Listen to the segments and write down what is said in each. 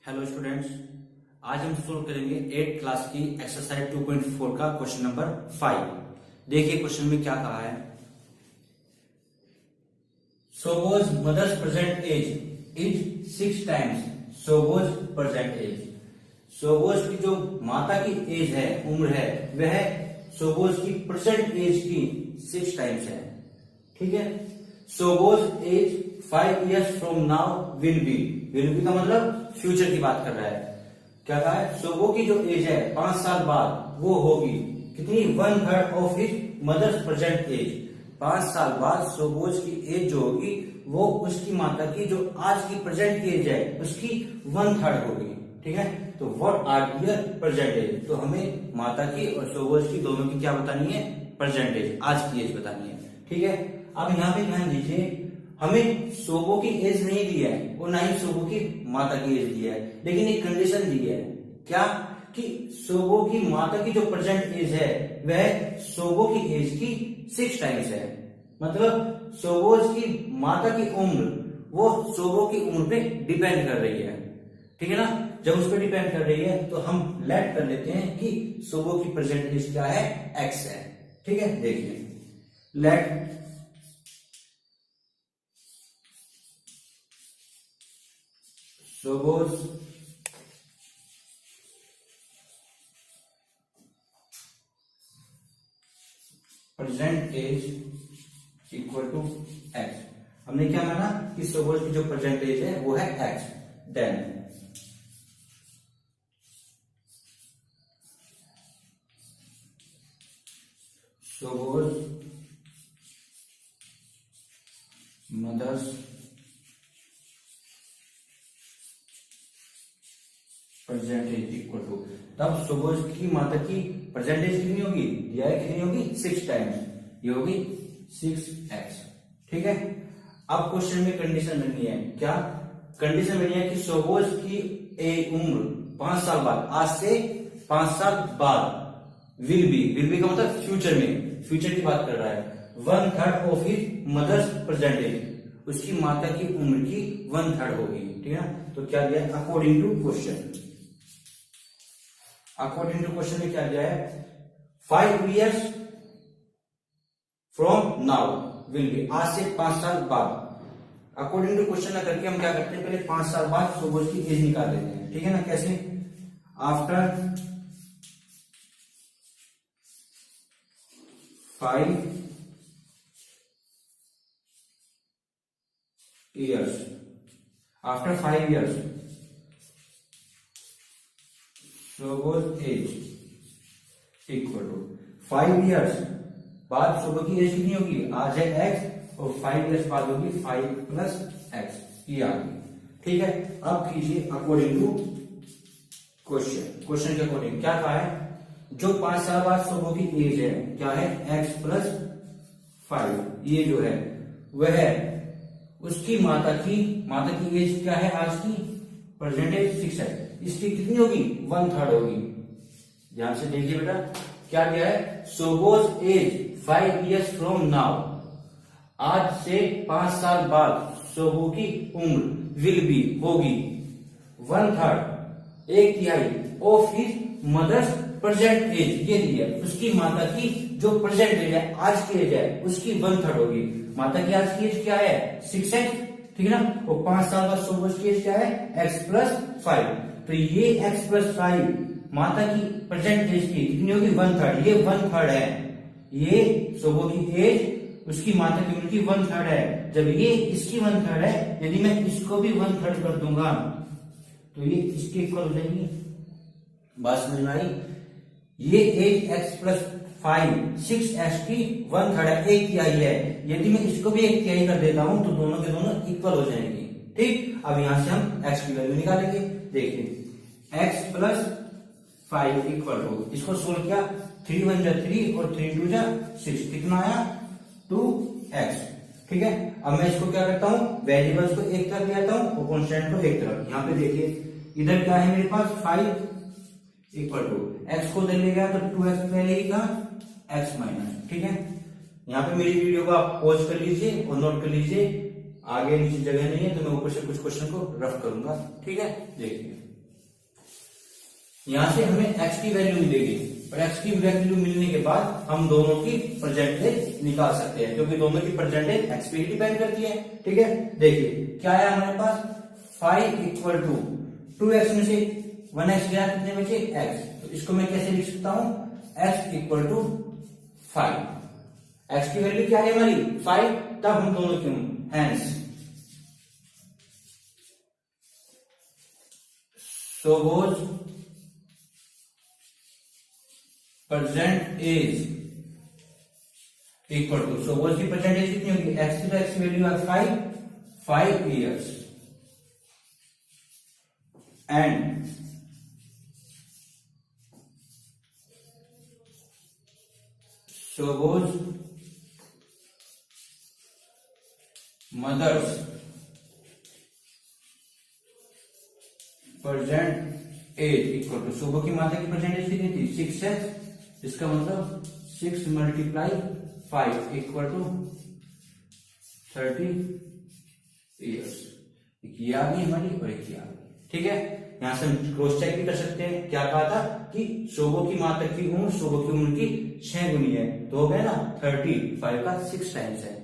Hello students, आज हम solve करेंगे 8th क्लास की एक्सरसाइज 2.4 का क्वेश्चन नंबर 5। देखिए क्वेश्चन में क्या कहा है। Shobo's mother's present age is 6 times Shobo's present age. Shobo's की जो माता की एज है, उम्र है, वह सोबोज की प्रेजेंट एज की 6 टाइम्स है। ठीक है। Shobo's age 5 years from now will be का मतलब फ्यूचर की बात कर रहा है। क्या कहा है? सोबो की जो एज है 5 साल बाद वो होगी कितनी? 1/3 of his mother's present age. 5 साल बाद सोबोज की एज जो होगी वो उसकी माता की जो आज की प्रेजेंट एज है उसकी 1/3 होगी। ठीक है। तो what are their present age? तो हमें माता की और सोबोज की दोनों की क्या बतानी है? प्रेजेंट एज, आज की एज बतानी है। ठीक है। अब यहाँ पे ध्यान दीजिए, हमें सोबो की एज नहीं दी है और ना ही सोबो की माता की एज दी है, लेकिन एक कंडीशन दी है। क्या? कि सोबो की माता की जो प्रेजेंट एज है वह सोबो की एज की 6 टाइम्स है। मतलब सोबोज की माता की उम्र वो सोबो की उम्र पे डिपेंड कर रही है। ठीक है ना। जब उस पर डिपेंड कर रही है तो हम लेट कर लेते हैं कि सोबो की प्रेजेंट एज क्या है? एक्स है। ठीक है। देखिए, let Shobo's present age equal to X. हमने क्या माना कि सोबोज की जो प्रेजेंट एज है वो है X. Then Shobo's mother's present age equal to, तब सोबोज की माता की प्रेजेंट एज कितनी होगी? दिया है कितनी होगी? 6 टाइम्स। ये होगी 6x। ठीक है। अब क्वेश्चन में कंडीशन बनी है। क्या कंडीशन बनी है? कि सोबोज की उम्र 5 साल बाद, आज से 5 साल बाद विल बी का मतलब फ्यूचर में, फ्यूचर की बात कर रहा है। 1/3 of his mother's present age, उसकी माता की उम्र की 1/3 होगी। ठीक है। तो क्या दिया? According to question, according to question में क्या दिया है? 5 years from now will be, आज से 5 साल बाद। अकॉर्डिंग टू क्वेश्चन ना करके हम क्या करते हैं? पहले 5 साल बाद सोबोज की एज निकाल लेते हैं। ठीक है ना। कैसे? After 5 years, after 5 years Shobo's age equal to 5 years बाद सोबो की एज कितनी होगी? आज है x और 5 years बाद होगी 5 + x, ये आ गई। ठीक है। अब कीजिए अकॉर्डिंग टू क्वेश्चन, क्वेश्चन के अकॉर्डिंग क्या कहा है? जो 5 साल बाद सोबो की एज है क्या है? x + 5, ये जो है वह है उसकी माता की एज क्या है? आज की प्रेजेंट एज 6 है, इसकी कितनी होगी? 1/3 होगी। ध्यान से देखिए बेटा, क्या दिया है? Shobo's age 5 years from now, आज से 5 साल बाद सोबो की उम्र विल बी होगी 1/3, 1/3 of his mother's present age. ये दिया उसकी माता की जो प्रेजेंट एज है, आज की एज है, उसकी 1/3 होगी। माता की आज की एज क्या है? 6x। ठीक है ना। और 5 साल बाद सोबोज की एज क्या है? x + 5। तो ये x + 5 माता की प्रेजेंट एज की कितनी होगी? 1/3। ये 1/3 है। ये सोबो की एज उसकी माता की उम्र की 1/3 है। जब ये इसकी 1/3 है, यदि मैं इसको भी 1/3 कर दूंगा तो ये इसके इक्वल हो जाएगी। बात समझ में आई? ये एज x + 5 6x की 1/3 है, 1/3 है। यदि मैं इसको भी 1/3 कर देता हूं तो दोनों के दोनों इक्वल हो जाएंगे। ठीक। अब यहां से हम x की वैल्यू निकालेंगे। देखिए, x + 5 इक्वल टू, इसको सोल्व किया, 3 × 1 = 3 और 3 × 2 = 6, कितना आया? 2x। ठीक है। अब मैं इसको क्या करता हूं? वेरिएबल्स को एक तरफ ले आता हूं और कांस्टेंट को एक तरफ। यहां पे देखिए, इधर क्या है मेरे पास? 5 इक्वल टू x को दे लेगा तो 2x पहले ही कहा x माइनस। ठीक है। यहाँ पे मेरी वीडियो को आप पॉज कर लीजिए और नोट कर लीजिए, आगे नीचे जगह नहीं है तो मैं ऊपर से कुछ क्वेश्चन को रफ करूंगा। ठीक है। देखिए, यहां से हमें x की वैल्यू मिलेगी और x की वैल्यू मिलने के बाद हम दोनों की परसेंटेज निकाल सकते हैं, क्योंकि दोनों की परसेंटेज x पे ही डिपेंड करती है। ठीक है, देखिए क्या है हमारे पास 5 इक्वल टू 2x में से 1x गया, कितने बचे x, तो इसको मैं कैसे लिख सकता हूं, x इक्वल टू 5। x की वैल्यू क्या है हमारी 5, तब हम दोनों क्यों, हैंस शोबोज परसेंटेज इक्वल टू, शोबोज की परसेंटेज कितनी होगी, x की, तो x की वैल्यू है 5 years and Shobo's mother's present age equal to, Shobho की माता की परसेंटेज कितनी थी 6x, इसका मतलब 6 मल्टीप्लाई 5 इक्वल टू 30 years। एक ये आ गई हमारी और एक ये आ गई। ठीक है, यहां से हम क्रॉस चेक भी कर सकते हैं, क्या कहा था कि शोभो की माता की उम्र शोभो की उम्र की 6 गुनी है, तो हो गया ना 35 का 6 टाइम्स है।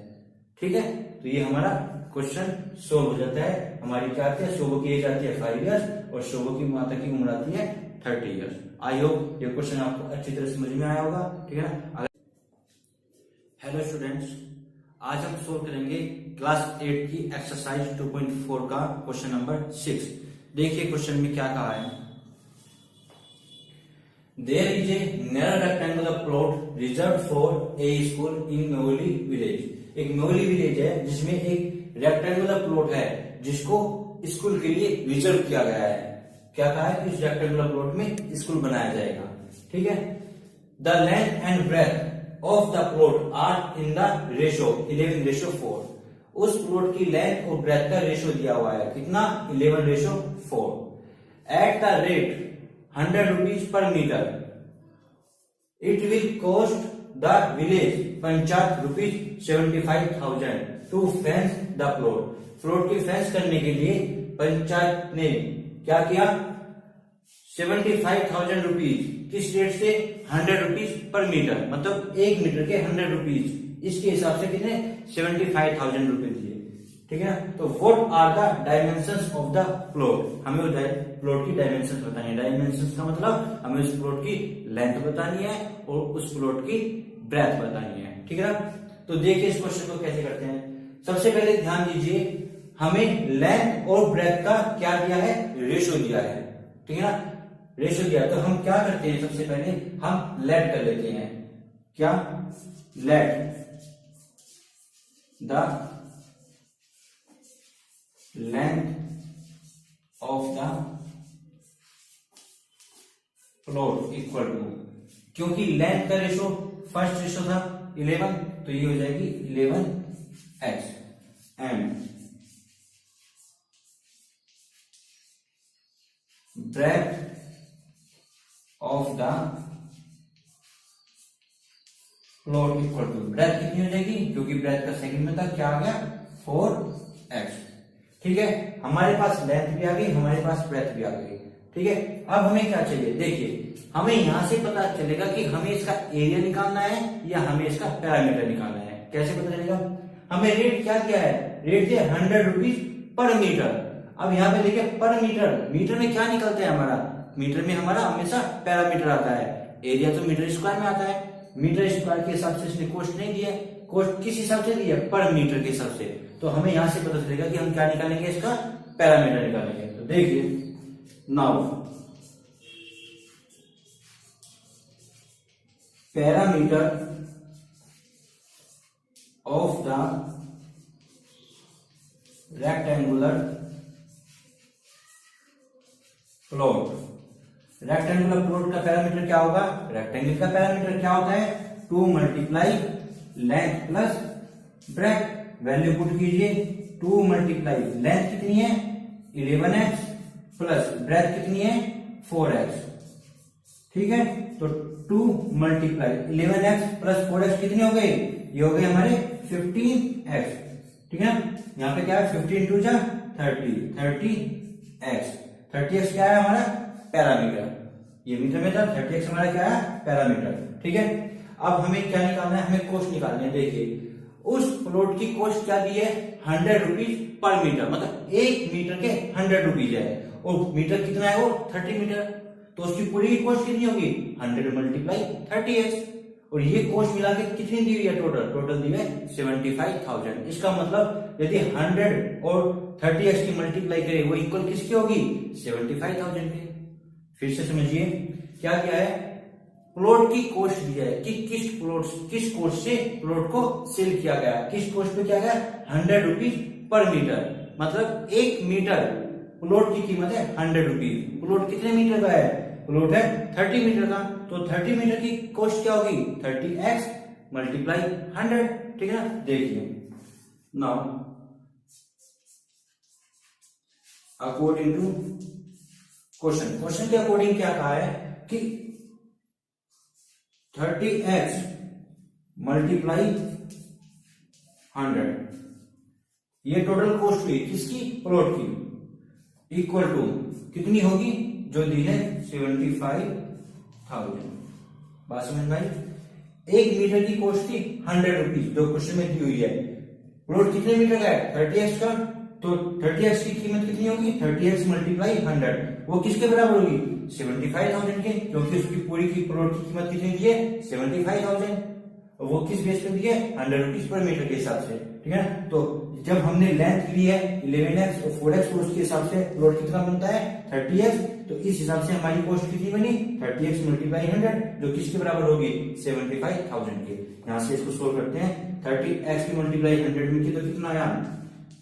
ठीक है, तो ये हमारा क्वेश्चन सोल्व हो जाता है। हमारी क्या आती है, शोभो की एज आती है 5 years और शोभो की माता की उम्र आती है 30 years। आई होप ये क्वेश्चन आपको अच्छी तरह समझ में आया होगा। ठीक है ना। हेलो स्टूडेंट्स, आज हम सोल्व करेंगे क्लास 8 की एक्सरसाइज 2.4 का क्वेश्चन नंबर 6। देखिए क्वेश्चन में क्या कहा है, there is a narrow rectangular plot reserve for a school in Mevli village. एक मेवली विलेज है जिसमें एक रेक्टेंगुलर प्लॉट है जिसको स्कूल के लिए रिजर्व किया गया है। क्या कहा है कि इस रेक्टेंगुलर प्लॉट में स्कूल बनाया जाएगा। ठीक है, the length and breadth of the plot are in the ratio 11:4। उस प्लॉट की लेंथ और ब्रेथ का रेशो दिया हुआ है, कितना 11:4। At the rate 100 rupees per metre, it will cost the village panchayat ₹75,000 to fence the plot. Plot की fence करने के लिए पंचायत ने क्या किया, 75,000 रुपीज, किस रेट से 100 रुपीज पर मीटर, मतलब 1 मीटर के 100 रुपीज, इसके हिसाब से कितने 75,000 रुपए दिए। ठीक है, तो what are the dimensions of the plot, हमें वो प्लॉट की डायमेंशंस बतानी है। डायमेंशंस का मतलब हमें उस प्लॉट की लेंथ बतानी है और उस प्लॉट की ब्रेथ बतानी है। ठीक है ना, तो देखिए इस क्वेश्चन को कैसे करते हैं। सबसे पहले ध्यान दीजिए, हमें लेंथ और ब्रेथ का क्या दिया है, रेशो दिया है। ठीक है ना, रेशो दिया है, तो हम क्या करते हैं, सबसे पहले हम लेट कर लेते हैं। क्या, let the length of the plot equal to, क्योंकि लेंथ का रेशो फर्स्ट रेशो था 11, तो ये हो जाएगी 11x and breadth of the plot equal to, breadth कितनी हो जाएगी, क्योंकि ब्रेथ का सेकंड में था, क्या आ गया 4x। ठीक है, हमारे पास लेंथ भी आ गई, हमारे पास ब्रेथ भी आ गई। ठीक है, अब हमें क्या चाहिए, देखिए हमें यहां से पता चलेगा कि हमें इसका एरिया निकालना है या हमें इसका पैरामीटर निकालना है। कैसे पता चलेगा, हमें रेट क्या किया है, रेट दिया 100 रुपीज पर मीटर। अब यहाँ पे देखिए पर मीटर, मीटर में क्या निकलता है हमारा, मीटर में हमारा हमेशा पैरामीटर आता है, एरिया तो मीटर स्क्वायर में आता है। मीटर स्क्वायर के हिसाब से इसने कोस्ट नहीं दिया, कोस्ट किस हिसाब से दिया, पर मीटर के हिसाब से। तो हमें यहां से पता चलेगा कि हम क्या निकालेंगे, इसका पैरामीटर निकालेंगे। तो देखिए now parameter of the rectangular plot, rectangular plot का पैरामीटर क्या होगा, रेक्टेंगल का पैरामीटर क्या होता है 2 multiply length plus breadth. Value put कीजिए, 2 मल्टीप्लाई लेंथ कितनी है 11x प्लस ब्रेथ कितनी है 4x। ठीक है, तो 2 मल्टीप्लाई 11x प्लस 4x कितनी हो गई, ये हो गई हमारे 15x। ठीक है, यहाँ पे क्या है 15 2 30, 30x। 30x क्या है हमारा पैरामीटर। ये मीटर में था, 30x हमारा क्या है, पैरामीटर। ठीक है, अब हमें क्या निकालना है, हमें कॉस्ट निकालनी है। देखिए उस प्लॉट की कॉस्ट क्या दी है, 100 रुपीज पर मीटर, मतलब 1 मीटर के 100 रुपीज है, और मीटर कितना है वो 30 मीटर, तो उसकी पूरी कॉस्ट कितनी होगी, 100 मल्टीप्लाई 30x, और ये कॉस्ट मिला के कितनी दी हुई है, टोटल दी है 75,000। इसका मतलब यदि 100 और 30x की मल्टीप्लाई करें वो इक्वल किसकी होगी, 75,000 के। फिर से समझिए क्या क्या है, प्लॉट की कॉस्ट दिया है कि किस कॉस्ट से प्लॉट को सेल किया गया, किस कॉस्ट पे किया गया, 100 रुपीज पर मीटर, मतलब 1 मीटर प्लॉट की कीमत है 100 रुपीज। प्लॉट कितने मीटर का है, प्लॉट है 30 मीटर का, तो 30 मीटर की कॉस्ट क्या होगी, 30x मल्टीप्लाई 100। ठीक है ना, देखिए नाउ अकॉर्डिंग टू क्वेश्चन के अकॉर्डिंग क्या कहा है कि 30x मल्टीप्लाई 100, ये टोटल कॉस्ट हुई किसकी, प्लॉट की, इक्वल टू कितनी होगी, जो दी है 75,000। बात समझ में आई, 1 मीटर की कॉस्ट थी 100 रुपीज, जो क्वेश्चन में दी हुई है। प्लॉट कितने मीटर का है, 30x का, तो 30x की कीमत कितनी होगी, 30x मल्टीप्लाई 100, वो किसके बराबर होगी, 75,000 के, क्योंकि उसकी पूरी की प्लॉट की कीमत कितनी दी है, 75,000, और वो किस बेस पे दी है, 100 रुपीज पर मीटर के हिसाब से। ठीक है, तो जब हमने लेंथ ली है 11x और 4x, तो उसके हिसाब से प्लॉट कितना बनता है, 30x, तो इस हिसाब से हमारी कॉस्ट कितनी बनी, 30x मल्टीप्लाई 100, जो किसके बराबर होगी, 75,000 के। यहां से इसको सोल्व करते हैं, 30x की मल्टीप्लाई 100 में की तो कितना आया,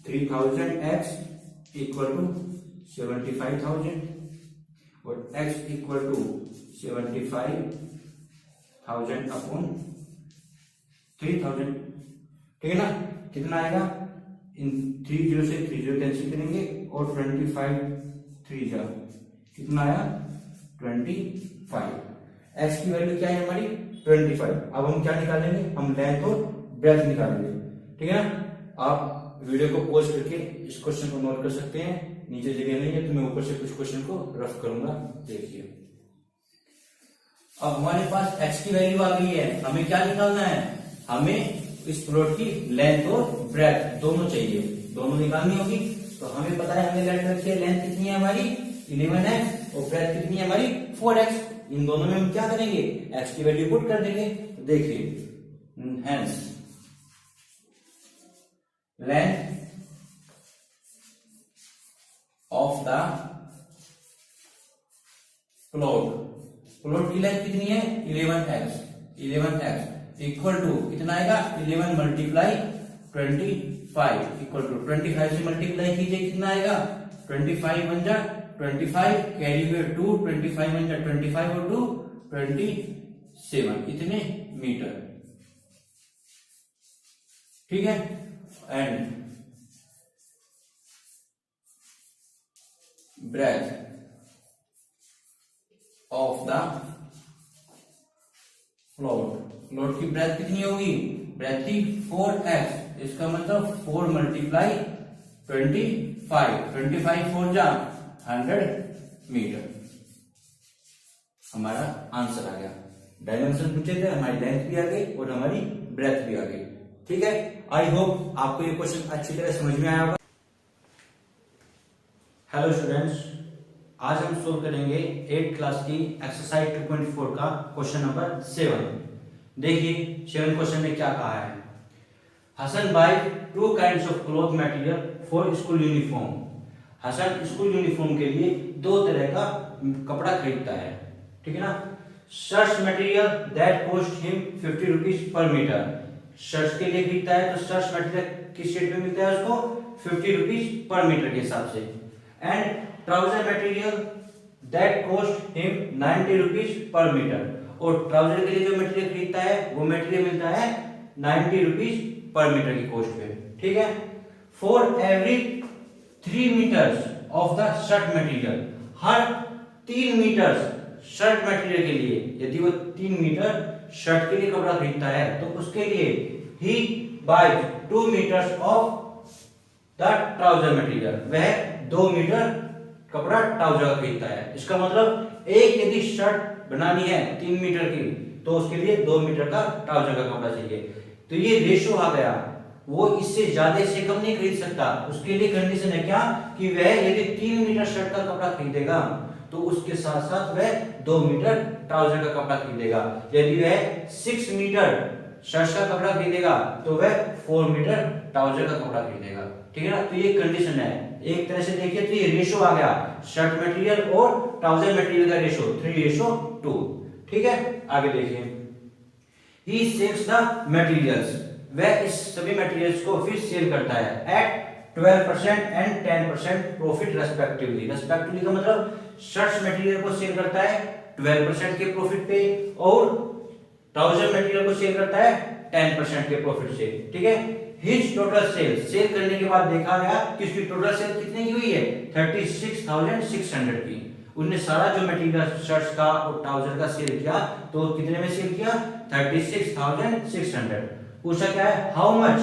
3000x इक्वल टू 75,000, और x इक्वल टू 75,000 अपॉन 3000। ठीक है ना, कितना आएगा, इन 30 से 30 कैंसिल करेंगे, और 25 3 जा कितना आया, 25। x की वैल्यू क्या है हमारी, 25। अब हम क्या निकालेंगे, हम लेंथ और ब्रेथ निकालेंगे। ठीक है ना, आप वीडियो को पॉज करके इस क्वेश्चन को नोट कर सकते हैं, नीचे जगह नहीं है तो मैं ऊपर से कुछ क्वेश्चन को रफ करूंगा। देखिए अब हमारे पास x की वैल्यू आ गई है, हमें क्या निकालना है, हमें इस प्लॉट की लेंथ और ब्रेथ दोनों चाहिए, दोनों निकालनी होगी। तो हमें पता है, हमने लेट रखी है, लेंथ कितनी है हमारी 11x और ब्रेथ कितनी है हमारी 4x, इन दोनों में हम क्या करेंगे, x की वैल्यू पुट कर देंगे। तो देखिए hence length of the plot की लेंथ कितनी है 11x इक्वल टू कितना आएगा, 11 मल्टीप्लाई 25 इक्वल टू 25 से मल्टीप्लाई कीजिए, कितना आएगा, 25 बन जा 25, कैरी हुए 2, 25 बन जा 25 और 2 27, इतने मीटर। ठीक है, and breadth of the plot की ब्रेथ कितनी होगी, ब्रेथ थी 4x, इसका मतलब 4 मल्टीप्लाई 25 4 जा 100 मीटर, हमारा आंसर आ गया। डायमेंशन पूछे थे, हमारी लेंथ भी आ गई और हमारी ब्रेथ भी आ गई। ठीक है, आई होप आपको ये क्वेश्चन अच्छी तरह समझ में आया होगा। हेलो स्टूडेंट्स, आज हम सोल्व करेंगे 8th क्लास की एक्सरसाइज 2.4 का क्वेश्चन नंबर 7। देखिए 7 क्वेश्चन में क्या कहा है, Hasan buy 2 kinds of cloth material for school uniform. Hasan school uniform के लिए 2 तरह का कपड़ा खरीदता है। ठीक है ना, shirts material that cost him 50 rupees per metre, shirts के लिए खरीदता है तो शर्ट्स मटेरियल किस रेट में मिलता है उसको, 50 रुपीज पर मीटर के हिसाब से। And trouser material that cost him 90 rupees per metre, और ट्राउजर के लिए जो मटेरियल खरीदता है वो मटेरियल मिलता है 90 रुपीज पर मीटर की कॉस्ट पे। ठीक है, for every 3 metres of the shirt material, हर 3 मीटर शर्ट मटेरियल के लिए, यदि वो 3 मीटर शर्ट के लिए कपड़ा खरीदता है तो उसके लिए ही buys 2 metres of the trouser material, वह 2 मीटर कपड़ा ट्राउजर खरीदता है। इसका मतलब मतलब एक यदि शर्ट बनानी है 3 मीटर की तो उसके लिए 2 मीटर का ट्राउजर का कपड़ा चाहिए। तो ये रेशो आ गया, वो इससे ज्यादा से कम नहीं खरीद सकता। उसके लिए कंडीशन है क्या कि वह यदि 3 मीटर शर्ट का कपड़ा खरीदेगा तो उसके साथ साथ वह 2 मीटर ट्राउजर का कपड़ा खरीदेगा। यदि वह 6 मीटर शर्ट का कपड़ा खरीदेगा तो वह 4 मीटर ट्राउजर का कपड़ा खरीदेगा। ठीक है ना, तो ये कंडीशन है। एक तरह से देखिए तो ये रेशो आ गया, शर्ट मटेरियल और ट्राउजर मटेरियल का रेशो 3:2। ठीक है, आगे देखिए। He sells the materials, वह इस सभी मटेरियल्स को फिर सेल करता है at 12% and 10% profit respectively. Respectively का मतलब शर्ट्स मटेरियल को सेल करता है 12% के प्रॉफिट पे और ट्राउजर मटेरियल को सेल करता है 10% के प्रॉफिट से। ठीक है, हिज टोटल सेल करने के बाद देखा गया कि उसकी टोटल सेल कितने की हुई है 36,600 की। उसने सारा जो मटेरियल शर्ट्स का और ट्राउजर का सेल किया तो कितने में सेल किया 36,600। पूछा क्या है how much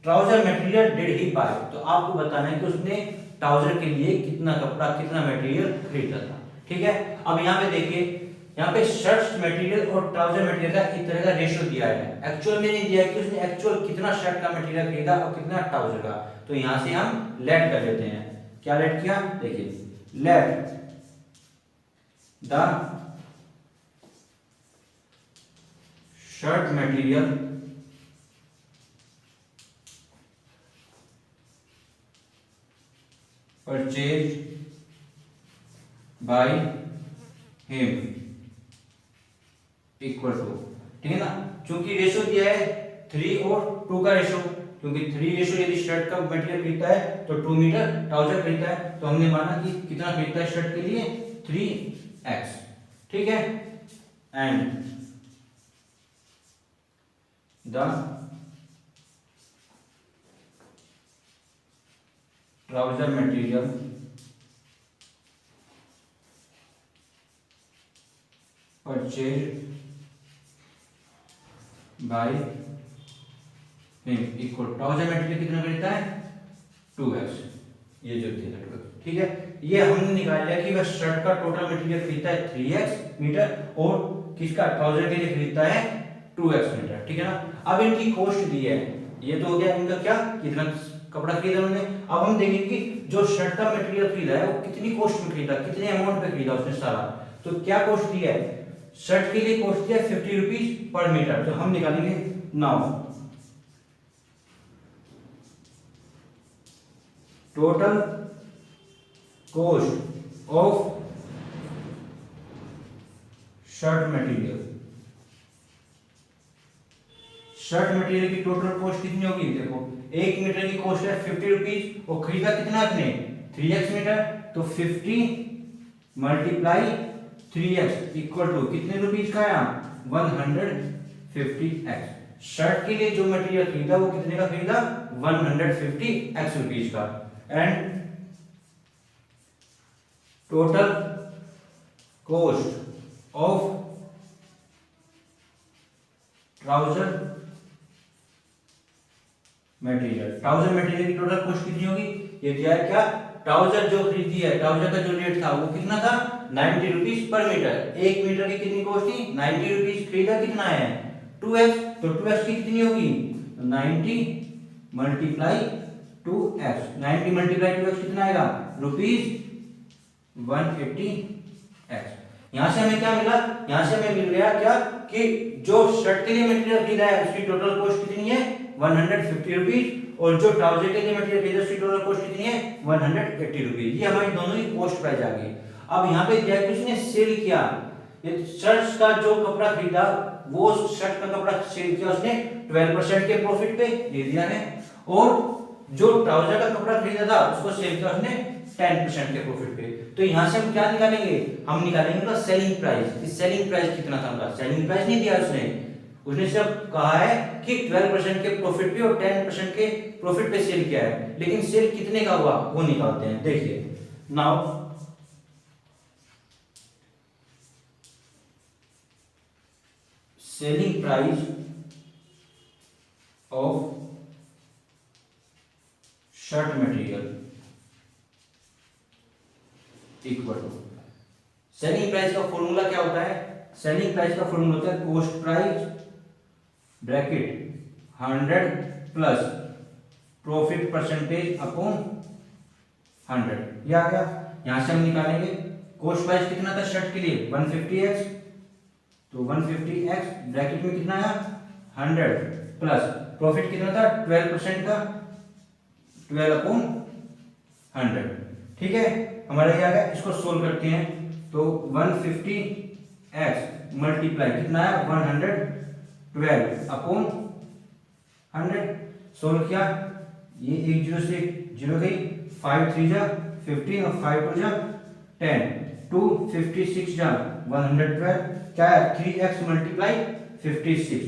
trouser material did he buy, तो आपको बताना है कि उसने ट्राउजर के लिए कितना कपड़ा कितना मटेरियल खरीदा था। ठीक है, अब यहाँ पे देखिए, यहाँ पे शर्ट्स मटेरियल और ट्राउजर मटेरियल का एक तरह का रेशियो दिया है, एक्चुअल में नहीं दिया है कि उसने एक्चुअल कितना शर्ट का मटेरियल खरीदा और कितना ट्राउजर का। तो यहाँ से हम लेट कर लेते हैं। क्या लेट किया, देखिए let the shirt material purchase by him equal to, ठीक है ना, चूंकि रेशो दिया है 3 और 2 का रेशो, क्योंकि 3 रेशो यदि शर्ट का मटेरियल खरीदता है तो 2 मीटर ट्राउजर खरीदता है, तो हमने माना कि कितना खरीदता है शर्ट के लिए 3x। ठीक है, and the trouser material purchase by him equal trouser material कितना खरीदता है 2x, ये जो थी लगभग। ठीक है, ये हमने निकाल लिया कि वह शर्ट का टोटल मटेरियल खरीदता है 3x मीटर और किसका ट्राउजर के लिए खरीदता है 2x मीटर। ठीक है ना, अब इनकी कॉस्ट दी है, ये तो हो गया इनका क्या कितना कपड़ा खरीदा उन्होंने। अब हम देखेंगे कि जो शर्ट का मटेरियल खरीदा है वो कितनी कॉस्ट में खरीदा, कितने अमाउंट पे खरीदा उसने सारा। तो क्या कॉस्ट दी है, शर्ट के लिए कॉस्ट दिया 50 रुपीज पर मीटर। तो हम निकालेंगे now total cost of shirt material. Shirt material की टोटल कॉस्ट कितनी होगी, देखो 1 मीटर की कॉस्ट है 50 रुपीज और खरीदा कितना आपने 3x मीटर, तो 50 मल्टीप्लाई 3x इक्वल टू कितने रुपीज का है 150x। शर्ट के लिए जो मटेरियल खरीदा वो कितने का खरीदा 150x रुपीज का। And total cost of trouser material. Trouser material की टोटल कॉस्ट कितनी होगी, ये दिया है क्या, ट्राउजर जो खरीदी है ट्राउजर का जो रेट था वो कितना था 90 रुपीज पर मीटर। 1 मीटर की कितनी कॉस्ट थी 90 रुपीज, खरीदा कितना है 2x, तो 2x की कितनी होगी 90 मल्टीप्लाई 2x, 90 मल्टीप्लाई 2x कितना आएगा रुपीज 180x। यहां से हमें क्या मिला, यहां से हमें मिल गया क्या कि जो शर्ट के लिए मटेरियल खरीदा है उसकी टोटल कॉस्ट कितनी है 150 रुपीज और जो ट्राउजर के लिए मटेरियल खरीदा उसकी टोटल कॉस्ट कितनी है 180 रुपीज। ये हमारी दोनों ही कॉस्ट प्राइस आ गई। अब यहाँ पे दिया कि उसने सेल किया, ये शर्ट का जो कपड़ा खरीदा वो शर्ट का कपड़ा सेल किया उसने 12% के प्रॉफिट पे, ये दिया है, और जो ट्राउजर का कपड़ा खरीदा था उसको सेल किया उसने 10% के प्रॉफिट पे। तो यहां से हम क्या निकालेंगे, हम निकालेंगे उसका सेलिंग प्राइस, कि सेलिंग प्राइस कितना था उनका। सेलिंग प्राइस नहीं दिया उसने, उसने सिर्फ कहा है कि 12% के प्रॉफिट पे और 10% के प्रॉफिट पे सेल किया है, लेकिन सेल कितने का हुआ वो निकालते हैं। देखिए now selling price of shirt material equal to selling price का फॉर्मूला क्या होता है? सेलिंग प्राइस का फॉर्मूला होता है cost price bracket 100 plus profit percentage upon 100। ये आ गया। यहां से हम निकालेंगे कॉस्ट प्राइस कितना था शर्ट के लिए 150x, तो 150x ब्रैकेट में कितना आया 100 प्लस प्रॉफिट कितना था 12% का 12 अपॉन 100। ठीक है, हमारा ये आ गया। इसको सोल्व करते हैं तो 150x मल्टीप्लाई कितना आया 112 अपॉन 100। सोल्व किया, ये एक जीरो से जीरो गई, 5 3 जा 15 और 5 2 जा 10, 2 56 जा 112, क्या है 3x मल्टीप्लाई 56,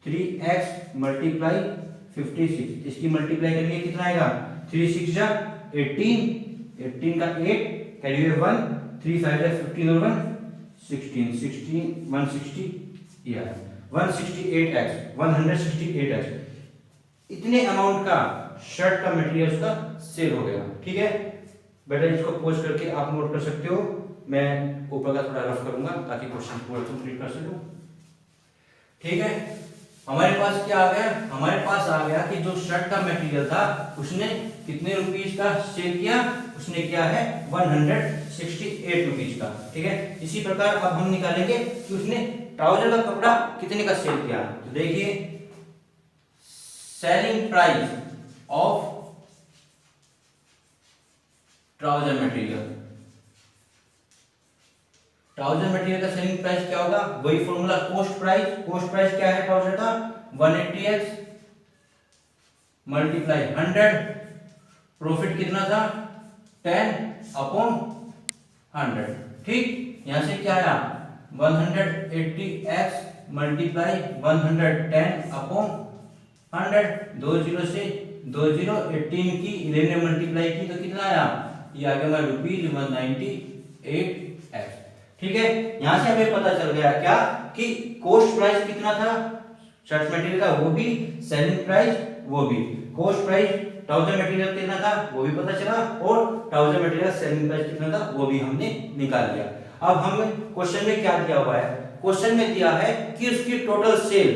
3x मल्टीप्लाई 56, इसकी मल्टीप्लाई करेंगे कितना आएगा 3 6 जा 18, 18 का 8 कैरी 1, 3 5 जा 15 और 1 16, 16 160 या 168x 168x इतने अमाउंट का शर्ट का मटेरियल उसका सेल हो गया। ठीक है बेटा, इसको पोज करके आप नोट कर सकते हो, मैं ऊपर का थोड़ा रफ करूंगा ताकि क्वेश्चन पूरा कंप्लीट कर सकूं। ठीक है, हमारे पास क्या आ गया, हमारे पास आ गया कि जो शर्ट का मटेरियल था उसने कितने रुपीस का सेल किया, उसने किया है 168 रुपीस का। ठीक है, इसी प्रकार अब हम निकालेंगे कि उसने ट्राउजर का कपड़ा कितने का सेल किया। तो देखिए selling price of trouser material, trouser material का सेलिंग प्राइस क्या होगा, वही formula cost price. Cost price क्या है ट्राउजर का 180x मल्टीप्लाई 100, प्रॉफिट कितना था 10 अपॉन 100। ठीक, यहां से क्या आया 180x मल्टीप्लाई 110 अपॉन 100, 2 जीरो से 2 जीरो 18 की 11 ने मल्टीप्लाई की तो कितना आया, ये आ गया हमारा रुपीज 198x। ठीक है, यहां से हमें पता चल गया क्या कि कॉस्ट प्राइस कितना था शर्ट मटेरियल का, वो भी सेलिंग प्राइस वो भी, कॉस्ट प्राइस ट्राउजर मटेरियल कितना था वो भी पता चला, और ट्राउजर मटेरियल सेलिंग प्राइस कितना था वो भी हमने निकाल लिया। अब हमें क्वेश्चन में क्या दिया हुआ है, क्वेश्चन में दिया है कि उसकी टोटल सेल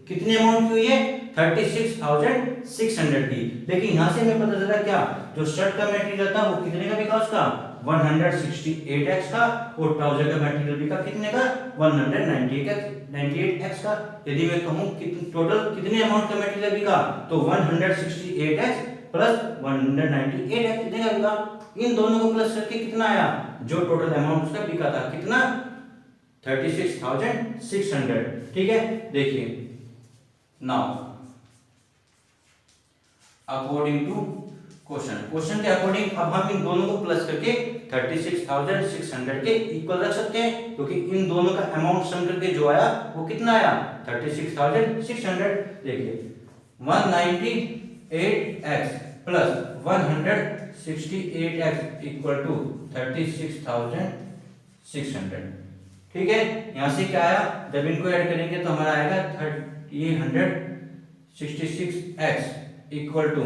कितने अमाउंट की हुई है 36,600 की, लेकिन यहां से हमें पता चला क्या जो शर्ट का मटेरियल था वो कितने का बिका उसका 168x का, और ट्राउजर का मटेरियल बिका कितने का 198x का। यदि मैं कहूं कितने टोटल कितने अमाउंट का मटेरियल बिका तो 168x प्लस 198x कितने का बिका, इन दोनों को प्लस करके कितना आया जो टोटल अमाउंट उसका बिका था कितना 36,600। ठीक है, देखिए now according to question, question के अकॉर्डिंग अब हम इन दोनों को प्लस करके 36,600 के इक्वल रख सकते हैं, क्योंकि इन दोनों का अमाउंट सम करके जो आया वो कितना आया 36,600। देखिए 198x plus 168x equal to 36,600। ठीक है, यहां से क्या आया, जब इनको ऐड करेंगे तो हमारा आएगा 166x इक्वल टू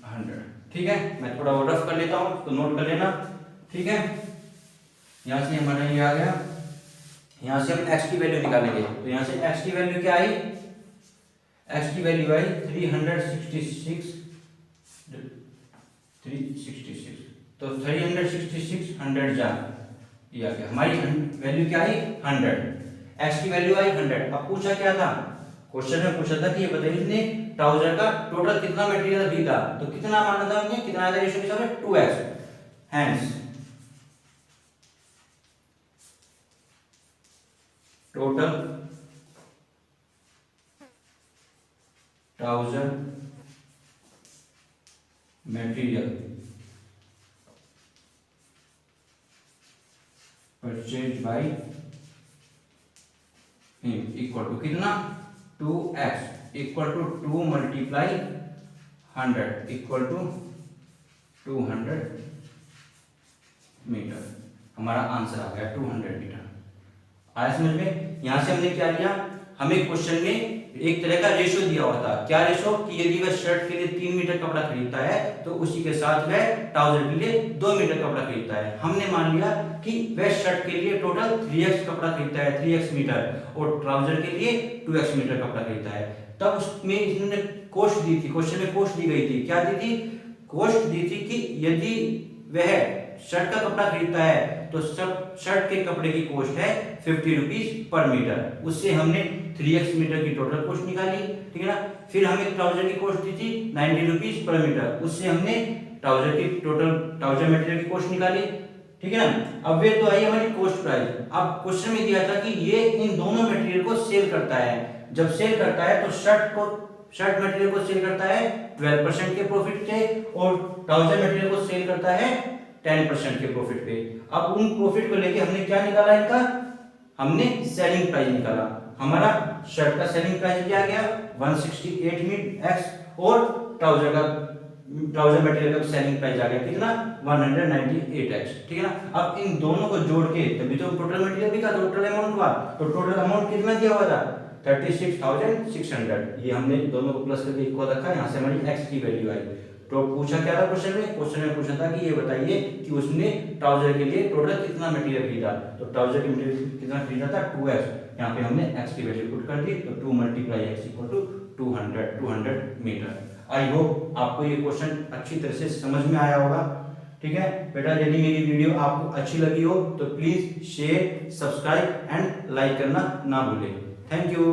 100। ठीक है, मैं थोड़ा और रफ कर लेता हूं तो नोट कर लेना। ठीक है, यहां से हमारा ये आ गया, यहां से हम x की वैल्यू निकालेंगे तो यहां से x की वैल्यू क्या आई, x की वैल्यू आई 366, तो 366 100 जा ये आ गया, हमारी वैल्यू क्या आई 100, x की वैल्यू आई 100। अब पूछा क्या था, क्वेश्चन में पूछा था कि ये बताइए इसने ट्राउजर का टोटल कितना मटेरियल खरीदा, तो कितना माना था हमने, कितना आया रेशियो के हिसाब से 2x, hence total trouser material purchase by him equal to कितना 2x equal to 2 multiply 100 equal to 200 metre. हमारा आंसर आ गया 200 मीटर। आया समझ में? यहां से हमने क्या लिया, हमें क्वेश्चन में एक तरह का रेशो दिया हुआ था। क्या रेशो? कि यदि वह शर्ट के लिए 3 मीटर कपड़ा खरीदता है तो उसी के साथ वह ट्राउजर के लिए 2 मीटर कपड़ा खरीदता है। हमने मान लिया कि वह शर्ट के लिए टोटल 3x कपड़ा खरीदता है, 3x मीटर, और ट्राउजर के लिए 2x मीटर कपड़ा खरीदता है। तब उसमें इन्होंने कॉस्ट दी थी, क्वेश्चन में कॉस्ट दी गई थी। क्या दी थी? कॉस्ट दी थी कि यदि वह शर्ट का कपड़ा खरीदता है तो सब शर्ट के कपड़े की कॉस्ट है 50 रुपीज पर मीटर। उससे हमने 3x मीटर की टोटल कॉस्ट निकाली, ठीक है ना। फिर हमें ट्राउजर की कॉस्ट दी थी 90 रुपीज पर मीटर, उससे हमने ट्राउजर की टोटल ट्राउजर मटेरियल की कॉस्ट निकाली, ठीक है ना। अब वे तो आई हमारी कॉस्ट प्राइस। अब क्वेश्चन में दिया था कि ये इन दोनों मटेरियल को सेल करता है। जब सेल करता है तो शर्ट मटेरियल को सेल करता है 12% के प्रॉफिट से, और ट्राउजर मटेरियल को सेल करता है 10% के प्रॉफिट पे। अब उन प्रॉफिट को लेके हमने क्या निकाला इनका? हमने सेलिंग प्राइस निकाला। हमारा शर्ट का सेलिंग प्राइस क्या गया? 168 मीट एक्स, और ट्राउजर मटेरियल का सेलिंग प्राइस आ गया कितना? 198 एक्स, ठीक है ना। अब इन दोनों को जोड़ के तभी तो टोटल मटेरियल भी का टोटल अमाउंट हुआ। तो टोटल अमाउंट कितना दिया हुआ था? 36,600। ये हमने दोनों को प्लस करके इक्वल रखा, यहाँ से हमारी एक्स की वैल्यू आई। तो पूछा क्या था क्वेश्चन में? क्वेश्चन में पूछा था कि ये बताइए कि उसने ट्राउजर के लिए टोटल कितना मटेरियल खरीदा। तो ट्राउजर के मटेरियल कितना खरीदा था? 2x। यहाँ पे हमने x की वैल्यू पुट कर दी, तो 2 × x = 200 मीटर। आई होप आपको ये क्वेश्चन अच्छी तरह से समझ में आया होगा, ठीक है बेटा। यदि मेरी वीडियो आपको अच्छी लगी हो तो please share, subscribe and like करना ना भूलें। Thank you.